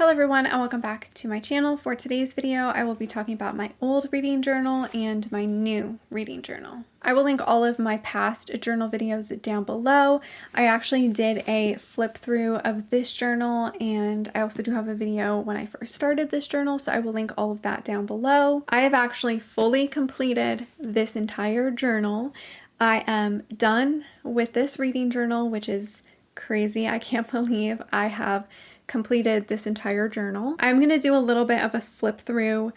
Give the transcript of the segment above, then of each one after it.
Hello everyone and welcome back to my channel. For today's video, I will be talking about my old reading journal and my new reading journal. I will link all of my past journal videos down below. I actually did a flip through of this journal, and I also do have a video when I first started this journal, so I will link all of that down below. I have actually fully completed this entire journal. I am done with this reading journal, which is crazy. I can't believe I have completed this entire journal. I'm going to do a little bit of a flip through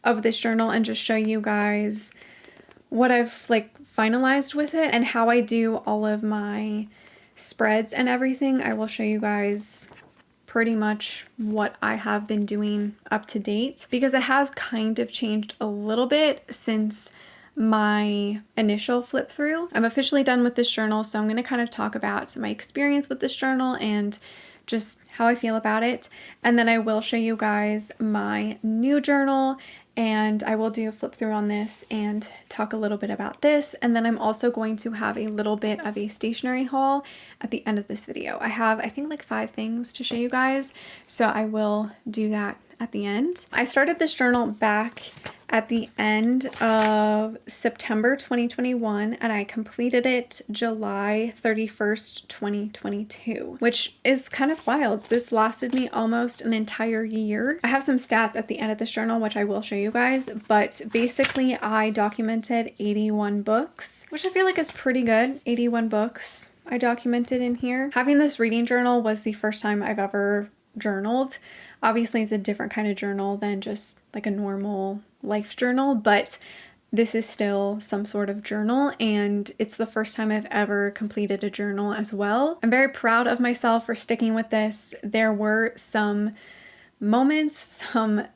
of this journal and just show you guys what I've finalized with it and how I do all of my spreads and everything. I will show you guys pretty much what I have been doing up to date, because it has kind of changed a little bit since my initial flip through. I'm officially done with this journal, so I'm going to kind of talk about my experience with this journal and just how I feel about it. And then I will show you guys my new journal, and I will do a flip through on this and talk a little bit about this. And then I'm also going to have a little bit of a stationery haul at the end of this video. I have, I think, 5 things to show you guys, so I will do that at the end. I started this journal back at the end of September 2021, and I completed it July 31st, 2022, which is kind of wild. This lasted me almost an entire year. I have some stats at the end of this journal, which I will show you guys, but basically I documented 81 books, which I feel like is pretty good. 81 books I documented in here. Having this reading journal was the first time I've ever journaled. Obviously, it's a different kind of journal than just like a normal life journal, but this is still some sort of journal, and it's the first time I've ever completed a journal as well. I'm very proud of myself for sticking with this. There were some moments, some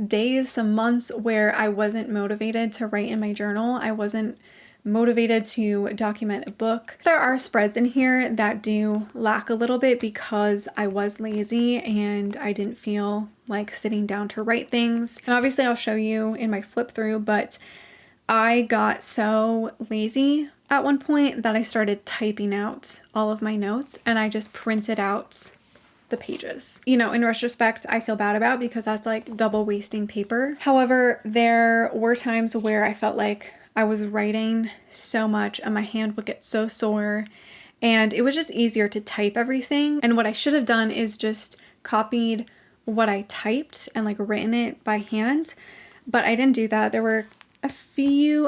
days, some months where I wasn't motivated to write in my journal. I wasn't motivated to document a book. There are spreads in here that do lack a little bit because I was lazy and I didn't feel like sitting down to write things. And obviously I'll show you in my flip through, but I got so lazy at one point that I started typing out all of my notes, and I just printed out the pages. You know, in retrospect, I feel bad about, because that's like double wasting paper. However, there were times where I felt like I was writing so much and my hand would get so sore, and it was just easier to type everything. And what I should have done is just copied what I typed and written it by hand, but I didn't do that. There were a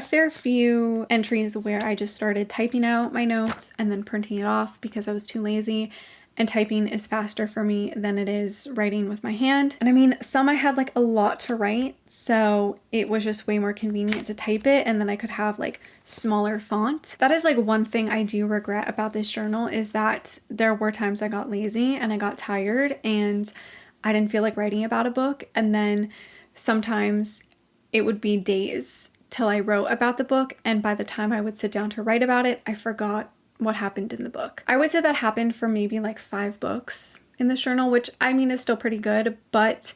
fair few entries where I just started typing out my notes and then printing it off because I was too lazy. And typing is faster for me than it is writing with my hand. And I mean, some I had a lot to write, so it was just way more convenient to type it, and then I could have smaller font. That is one thing I do regret about this journal, is that there were times I got lazy and I got tired and I didn't feel like writing about a book, and then sometimes it would be days till I wrote about the book, and by the time I would sit down to write about it, I forgot what happened in the book. I would say that happened for maybe 5 books in this journal, which I mean is still pretty good, but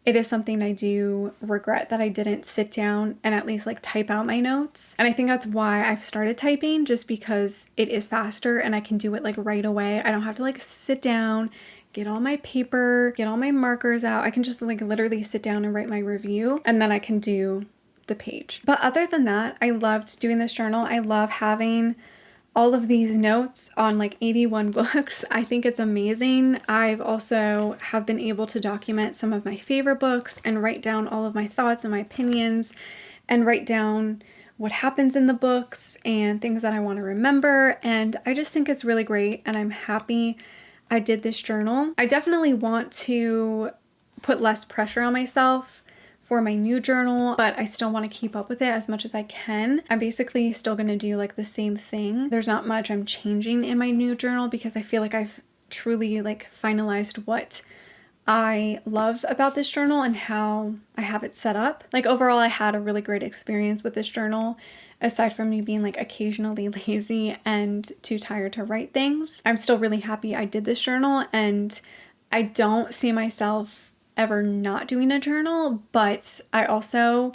it is something I do regret that I didn't sit down and at least type out my notes. And I think that's why I've started typing, just because it is faster and I can do it right away. I don't have to sit down, get all my paper, get all my markers out. I can just literally sit down and write my review, and then I can do the page. But other than that, I loved doing this journal. I love having all of these notes on 81 books. I think it's amazing. I've also have been able to document some of my favorite books and write down all of my thoughts and my opinions, and write down what happens in the books and things that I want to remember. And I just think it's really great, and I'm happy I did this journal. I definitely want to put less pressure on myself for my new journal, but I still want to keep up with it as much as I can. I'm basically still going to do the same thing. There's not much I'm changing in my new journal, because I feel like I've truly finalized what I love about this journal and how I have it set up. Overall, I had a really great experience with this journal, aside from me being occasionally lazy and too tired to write things. I'm still really happy I did this journal, and I don't see myself ever not doing a journal, but I also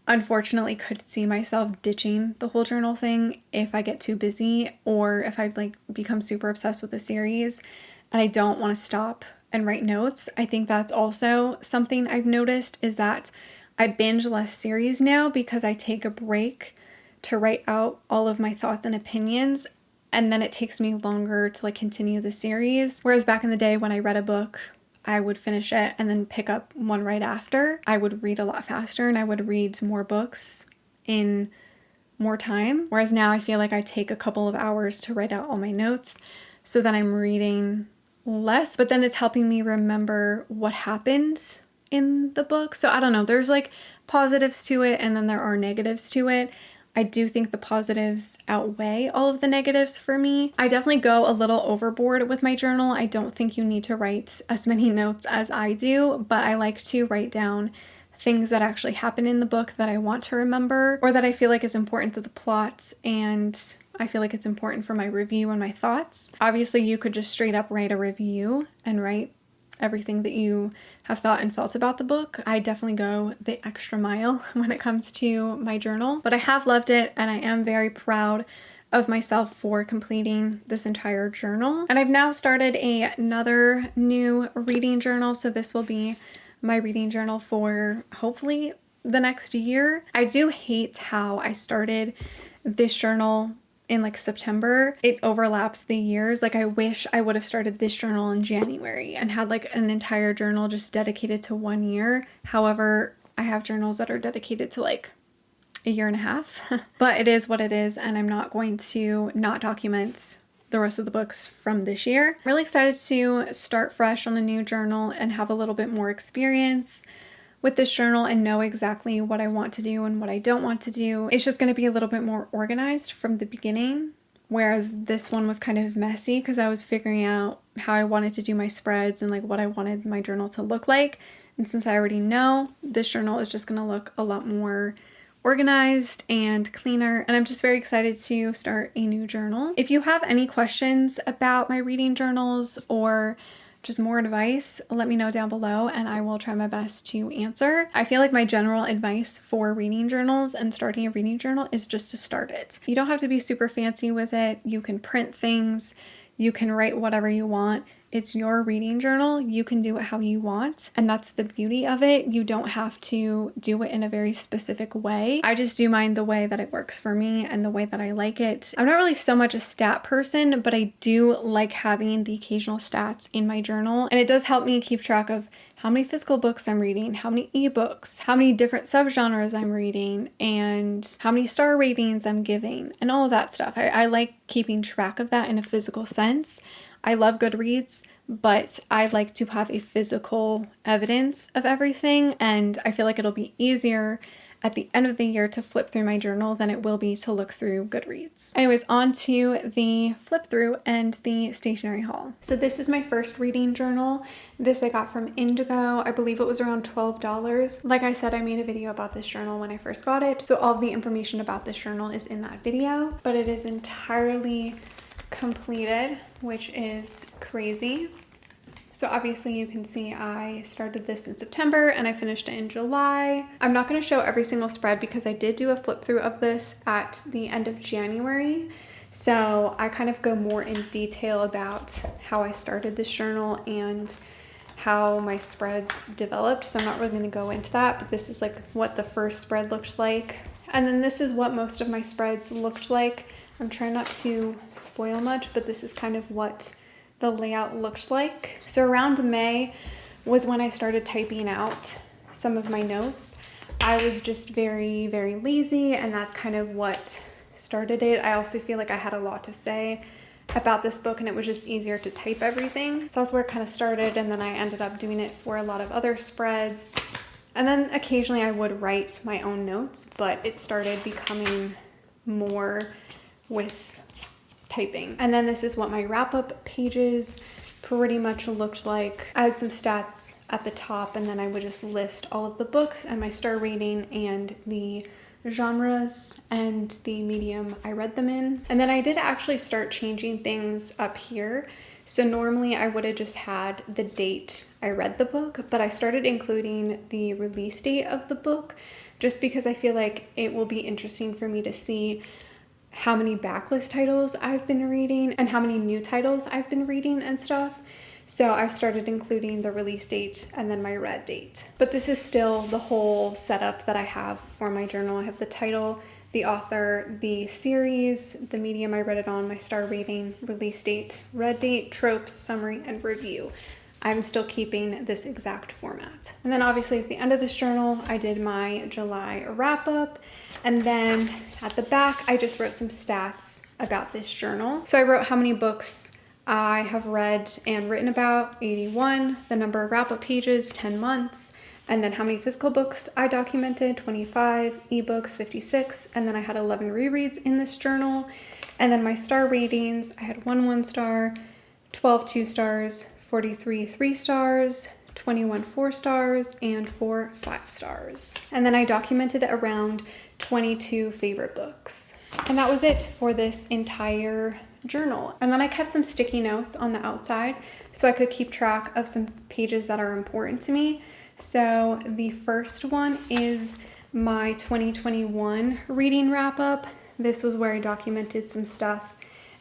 unfortunately could see myself ditching the whole journal thing if I get too busy, or if I become super obsessed with a series and I don't want to stop and write notes. I think that's also something I've noticed, is that I binge less series now because I take a break to write out all of my thoughts and opinions, and then it takes me longer to like continue the series. Whereas back in the day when I read a book, I would finish it and then pick up one right after. I would read a lot faster and I would read more books in more time. Whereas now I feel like I take a couple of hours to write out all my notes, so that I'm reading less, but then it's helping me remember what happened in the book. So I don't know, there's like positives to it and then there are negatives to it. I do think the positives outweigh all of the negatives for me. I definitely go a little overboard with my journal. I don't think you need to write as many notes as I do, but I like to write down things that actually happen in the book that I want to remember, or that I feel like is important to the plot, and I feel like it's important for my review and my thoughts. Obviously, you could just straight up write a review and write everything that you have thought and felt about the book. I definitely go the extra mile when it comes to my journal, but I have loved it and I am very proud of myself for completing this entire journal. And I've now started another new reading journal, so this will be my reading journal for hopefully the next year. I do hate how I started this journal in like September. It overlaps the years. Like I wish I would have started this journal in January and had like an entire journal just dedicated to 1 year. However, I have journals that are dedicated to like a year and a half, but it is what it is. And I'm not going to not document the rest of the books from this year. I'm really excited to start fresh on a new journal and have a little bit more experience with this journal and know exactly what I want to do and what I don't want to do. It's just going to be a little bit more organized from the beginning, whereas this one was kind of messy because I was figuring out how I wanted to do my spreads and like what I wanted my journal to look like. And since I already know, this journal is just going to look a lot more organized and cleaner, and I'm just very excited to start a new journal. If you have any questions about my reading journals or just more advice, let me know down below and I will try my best to answer. I feel like my general advice for reading journals and starting a reading journal is just to start it. You don't have to be super fancy with it. You can print things, you can write whatever you want. It's your reading journal. You can do it how you want. And that's the beauty of it. You don't have to do it in a very specific way. I just do mine the way that it works for me and the way that I like it. I'm not really so much a stat person, but I do like having the occasional stats in my journal. And it does help me keep track of how many physical books I'm reading, how many ebooks, how many different subgenres I'm reading, and how many star ratings I'm giving, and all of that stuff. I like keeping track of that in a physical sense. I love Goodreads, but I like to have a physical evidence of everything, and I feel like it'll be easier at the end of the year to flip through my journal than it will be to look through Goodreads. Anyways, on to the flip through and the stationery haul. So this is my first reading journal. This I got from Indigo. I believe it was around $12. Like I said, I made a video about this journal when I first got it, so all of the information about this journal is in that video, but it is entirely completed, which is crazy. So obviously you can see I started this in September and I finished it in July. I'm not going to show every single spread because I did do a flip through of this at the end of January. So I kind of go more in detail about how I started this journal and how my spreads developed. So I'm not really going to go into that, but this is like what the first spread looked like. And then this is what most of my spreads looked like. I'm trying not to spoil much, but this is kind of what the layout looked like. So around May was when I started typing out some of my notes. I was just very, very lazy, and that's kind of what started it. I also feel like I had a lot to say about this book and it was just easier to type everything. So that's where it kind of started, and then I ended up doing it for a lot of other spreads. And then occasionally I would write my own notes, but it started becoming more with typing. And then this is what my wrap-up pages pretty much looked like. I had some stats at the top, and then I would just list all of the books and my star rating and the genres and the medium I read them in. And then I did actually start changing things up here. So normally I would have just had the date I read the book, but I started including the release date of the book just because I feel like it will be interesting for me to see how many backlist titles I've been reading and how many new titles I've been reading and stuff. So I've started including the release date and then my read date. But this is still the whole setup that I have for my journal. I have the title, the author, the series, the medium I read it on, my star rating, release date, read date, tropes, summary, and review. I'm still keeping this exact format. And then obviously at the end of this journal, I did my July wrap up. And then at the back, I just wrote some stats about this journal. So I wrote how many books I have read and written about, 81, the number of wrap-up pages, 10 months, and then how many physical books I documented, 25, ebooks, 56, and then I had 11 rereads in this journal. And then my star ratings, I had 1 star, 12 2 stars, 43 3 stars, 21 4 stars, and 4 5 stars. And then I documented around 22 favorite books. And that was it for this entire journal. And then I kept some sticky notes on the outside so I could keep track of some pages that are important to me. So the first one is my 2021 reading wrap up. This was where I documented some stuff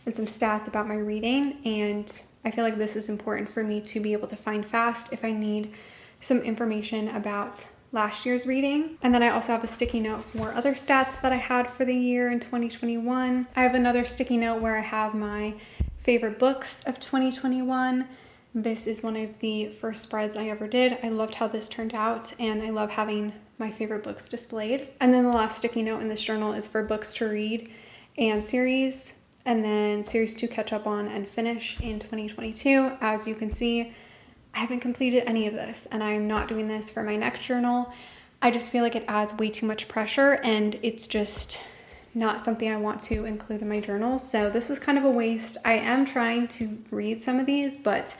and some stats about my reading, and I feel like this is important for me to be able to find fast if I need some information about last year's reading. And then I also have a sticky note for other stats that I had for the year in 2021. I have another sticky note where I have my favorite books of 2021. This is one of the first spreads I ever did. I loved how this turned out, and I love having my favorite books displayed. And then the last sticky note in this journal is for books to read and series, and then series to catch up on and finish in 2022. As you can see, I haven't completed any of this, and I'm not doing this for my next journal. I just feel like it adds way too much pressure, and it's just not something I want to include in my journal. So this was kind of a waste. I am trying to read some of these, but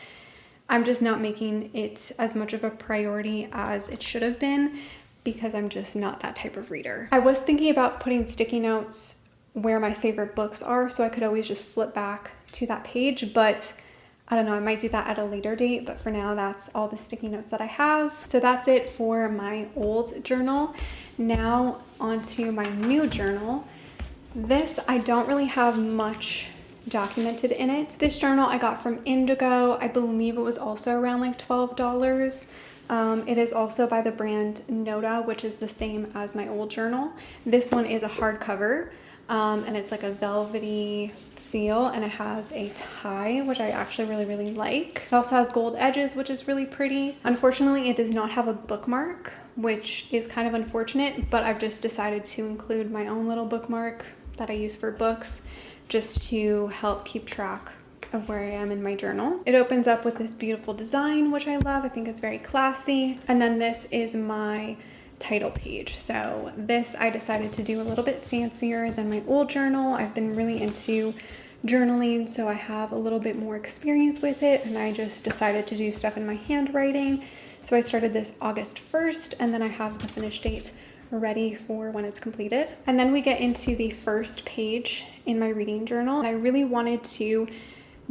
I'm just not making it as much of a priority as it should have been because I'm just not that type of reader. I was thinking about putting sticky notes where my favorite books are so I could always just flip back to that page, but I don't know, I might do that at a later date, but for now, that's all the sticky notes that I have. So that's it for my old journal. Now onto my new journal. This, I don't really have much documented in it. This journal I got from Indigo. I believe it was also around like $12. It is also by the brand Noda, which is the same as my old journal. This one is a hardcover, and it's like a velvety feel, and it has a tie, which I actually really like. It also has gold edges, which is really pretty. Unfortunately, it does not have a bookmark, which is kind of unfortunate, but I've just decided to include my own little bookmark that I use for books just to help keep track of where I am in my journal. It opens up with this beautiful design, which I love. I think it's very classy. And then this is my title page. So this I decided to do a little bit fancier than my old journal. I've been really into journaling, so I have a little bit more experience with it, and I just decided to do stuff in my handwriting. So I started this August 1st, and then I have the finish date ready for when it's completed. And then we get into the first page in my reading journal. And I really wanted to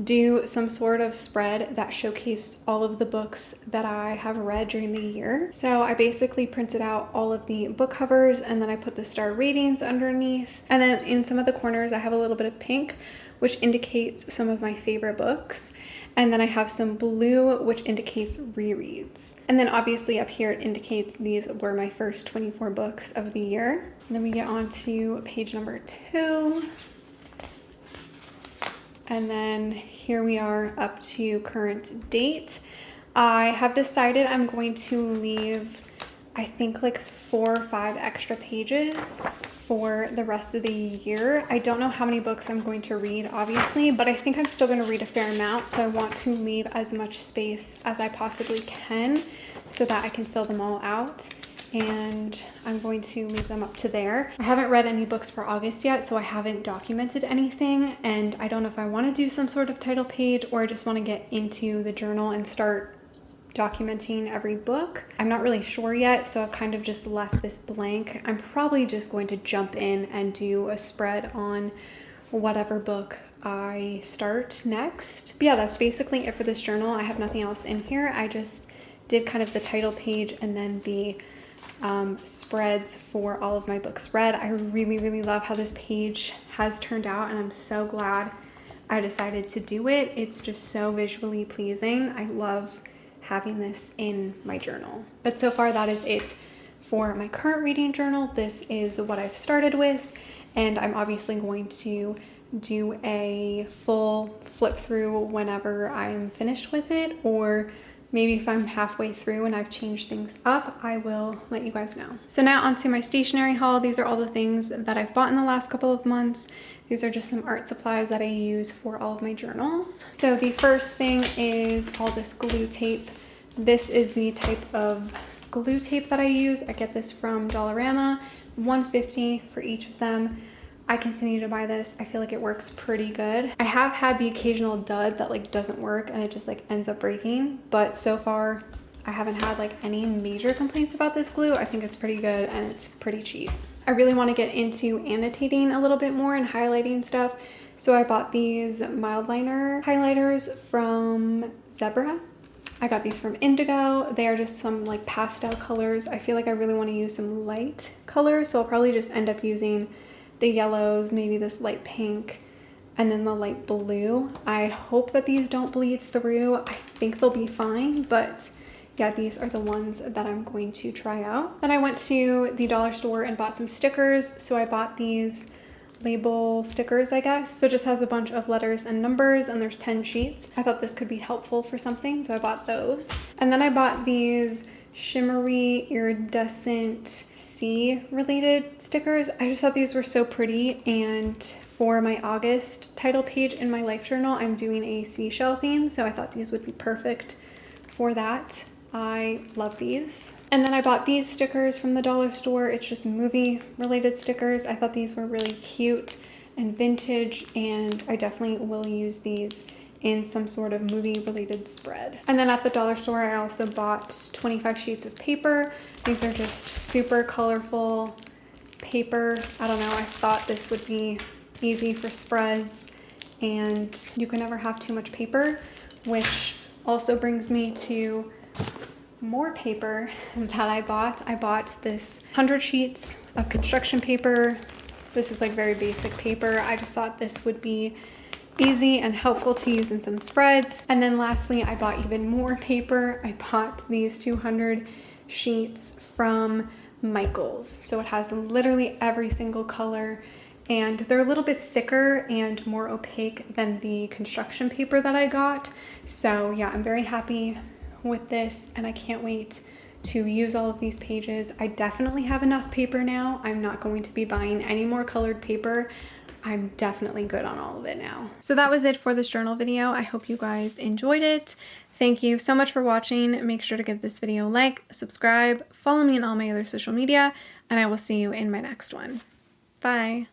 do some sort of spread that showcased all of the books that I have read during the year. So I basically printed out all of the book covers, and then I put the star ratings underneath. And then in some of the corners, I have a little bit of pink, which indicates some of my favorite books. And then I have some blue, which indicates rereads. And then obviously up here, it indicates these were my first 24 books of the year. And then we get on to page number 2. And then here we are up to current date. I have decided I'm going to leave, I think, like 4 or 5 extra pages for the rest of the year. I don't know how many books I'm going to read, obviously, but I think I'm still going to read a fair amount. So I want to leave as much space as I possibly can so that I can fill them all out. And I'm going to leave them up to there. I haven't read any books for August yet, so I haven't documented anything, and I don't know if I want to do some sort of title page or I just want to get into the journal and start documenting every book. I'm not really sure yet, so I've kind of just left this blank. I'm probably just going to jump in and do a spread on whatever book I start next. But yeah, that's basically it for this journal. I have nothing else in here. I just did kind of the title page and then the spreads for all of my books read. I really love how this page has turned out, and I'm so glad I decided to do it. It's just so visually pleasing. I love having this in my journal. But so far that is it for my current reading journal. This is what I've started with, and I'm obviously going to do a full flip through whenever I'm finished with it, or maybe if I'm halfway through and I've changed things up, I will let you guys know. So now onto my stationery haul. These are all the things that I've bought in the last couple of months. These are just some art supplies that I use for all of my journals. So the first thing is all this glue tape. This is the type of glue tape that I use. I get this from Dollarama, $1.50 for each of them. I continue to buy this. I feel like it works pretty good. I have had the occasional dud that like doesn't work and it just like ends up breaking, but so far I haven't had like any major complaints about this glue. I think it's pretty good and it's pretty cheap. I really want to get into annotating a little bit more and highlighting stuff. So I bought these mild liner highlighters from Zebra. I got these from Indigo. They are just some like pastel colors. I feel like I really want to use some light colors, so I'll probably just end up using the yellows, maybe this light pink, and then the light blue. I hope that these don't bleed through. I think they'll be fine, but yeah, these are the ones that I'm going to try out. Then I went to the dollar store and bought some stickers. So I bought these label stickers, I guess. So it just has a bunch of letters and numbers, and there's 10 sheets. I thought this could be helpful for something, so I bought those. And then I bought these shimmery iridescent sea related stickers. I just thought these were so pretty, and for my August title page in my life journal, I'm doing a seashell theme, so I thought these would be perfect for that. I love these. And then I bought these stickers from the dollar store. It's just movie related stickers. I thought these were really cute and vintage, and I definitely will use these in some sort of movie related spread. And then at the dollar store, I also bought 25 sheets of paper. These are just super colorful paper. I don't know, I thought this would be easy for spreads, and you can never have too much paper, which also brings me to more paper that I bought. I bought this 100 sheets of construction paper. This is like very basic paper. I just thought this would be easy and helpful to use in some spreads. And then lastly, I bought even more paper. I bought these 200 sheets from Michaels. So it has literally every single color, and they're a little bit thicker and more opaque than the construction paper that I got. So yeah, I'm very happy with this, and I can't wait to use all of these pages. I definitely have enough paper now. I'm not going to be buying any more colored paper. I'm definitely good on all of it now. So that was it for this journal video. I hope you guys enjoyed it. Thank you so much for watching. Make sure to give this video a like, subscribe, follow me on all my other social media, and I will see you in my next one. Bye.